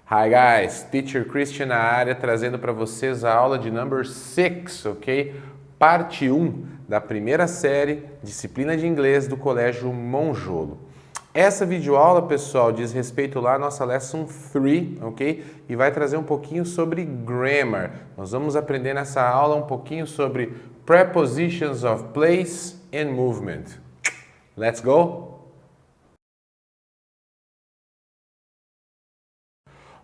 Hi guys, Teacher Christian na área, trazendo para vocês a aula de number 6, ok? Parte 1 da primeira série, disciplina de inglês do Colégio Monjolo. Essa videoaula, pessoal, diz respeito lá à nossa Lesson 3, ok? E vai trazer um pouquinho sobre grammar. Nós vamos aprender nessa aula um pouquinho sobre prepositions of place and movement. Let's go?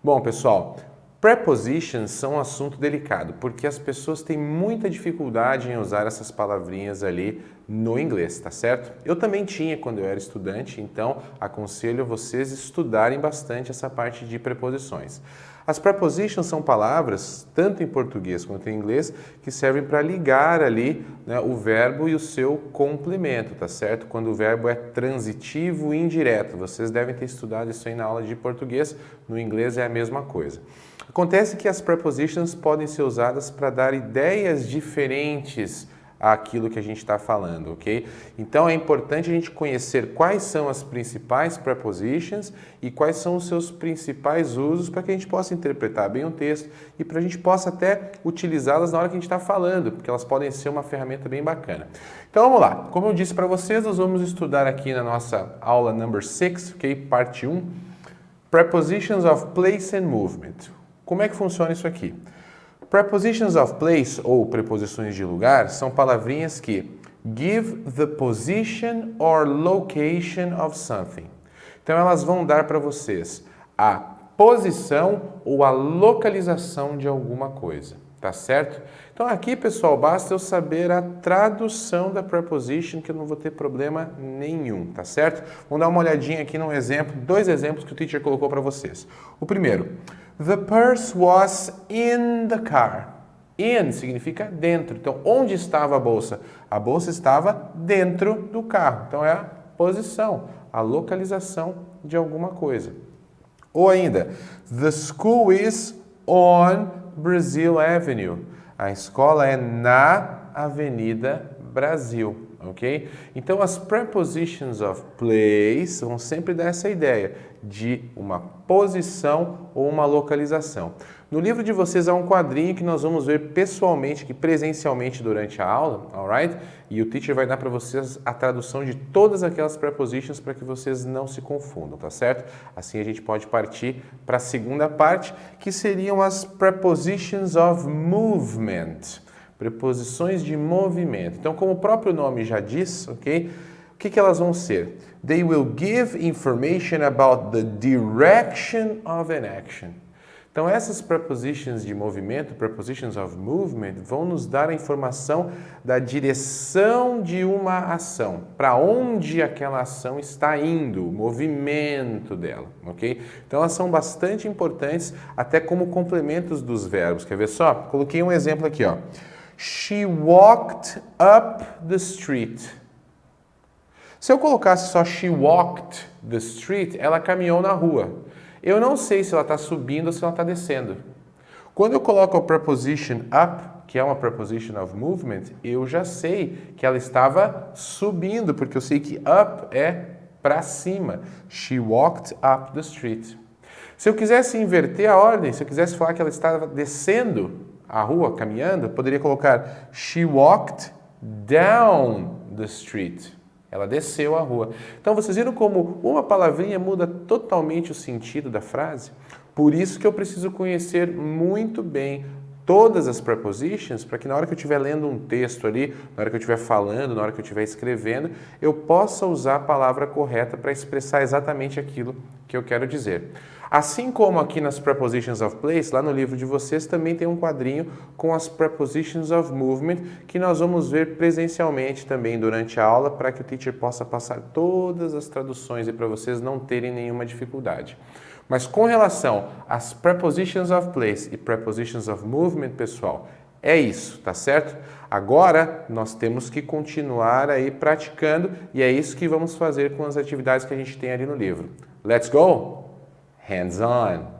Bom, pessoal, prepositions são um assunto delicado, porque as pessoas têm muita dificuldade em usar essas palavrinhas ali no inglês, tá certo? Eu também tinha quando eu era estudante, então aconselho vocês estudarem bastante essa parte de preposições. As prepositions são palavras, tanto em português quanto em inglês, que servem para ligar ali, né, o verbo e o seu complemento, tá certo? Quando o verbo é transitivo e indireto. Vocês devem ter estudado isso aí na aula de português, no inglês é a mesma coisa. Acontece que as prepositions podem ser usadas para dar ideias diferentes àquilo que a gente está falando, ok? Então é importante a gente conhecer quais são as principais prepositions e quais são os seus principais usos para que a gente possa interpretar bem o texto e para a gente possa até utilizá-las na hora que a gente está falando, porque elas podem ser uma ferramenta bem bacana. Então vamos lá, como eu disse para vocês, nós vamos estudar aqui na nossa aula number 6, ok? Parte 1, Prepositions of Place and Movement. Como é que funciona isso aqui? Prepositions of place, ou preposições de lugar, são palavrinhas que give the position or location of something. Então elas vão dar para vocês a posição ou a localização de alguma coisa, tá certo? Então aqui, pessoal, basta eu saber a tradução da preposition que eu não vou ter problema nenhum, tá certo? Vamos dar uma olhadinha aqui num exemplo, dois exemplos que o teacher colocou para vocês. O primeiro, the purse was in the car. In significa dentro. Então, onde estava a bolsa? A bolsa estava dentro do carro. Então, é a posição, a localização de alguma coisa. Ou ainda, the school is on Brazil Avenue. A escola é na Avenida Brasil, ok? Então, as prepositions of place vão sempre dar essa ideia de uma posição ou uma localização. No livro de vocês há um quadrinho que nós vamos ver pessoalmente, que presencialmente durante a aula, alright? E o teacher vai dar para vocês a tradução de todas aquelas prepositions para que vocês não se confundam, tá certo? Assim a gente pode partir para a segunda parte, que seriam as prepositions of movement. Preposições de movimento. Então, como o próprio nome já diz, ok? O que elas vão ser? They will give information about the direction of an action. Então, essas prepositions de movimento, prepositions of movement, vão nos dar a informação da direção de uma ação, para onde aquela ação está indo, o movimento dela, ok? Então, elas são bastante importantes, até como complementos dos verbos. Quer ver só? Coloquei um exemplo aqui, ó. She walked up the street. Se eu colocasse só she walked the street, ela caminhou na rua. Eu não sei se ela está subindo ou se ela está descendo. Quando eu coloco a preposition up, que é uma preposition of movement, eu já sei que ela estava subindo, porque eu sei que up é para cima. She walked up the street. Se eu quisesse inverter a ordem, se eu quisesse falar que ela estava descendo a rua, caminhando, eu poderia colocar she walked down the street. Ela desceu a rua. Então, vocês viram como uma palavrinha muda totalmente o sentido da frase? Por isso que eu preciso conhecer muito bem todas as prepositions, para que na hora que eu estiver lendo um texto ali, na hora que eu estiver falando, na hora que eu estiver escrevendo, eu possa usar a palavra correta para expressar exatamente aquilo que eu quero dizer. Assim como aqui nas prepositions of place, lá no livro de vocês também tem um quadrinho com as prepositions of movement que nós vamos ver presencialmente também durante a aula para que o teacher possa passar todas as traduções e para vocês não terem nenhuma dificuldade. Mas com relação às prepositions of place e prepositions of movement, pessoal, é isso, tá certo? Agora nós temos que continuar aí praticando e é isso que vamos fazer com as atividades que a gente tem ali no livro. Let's go! Hands on!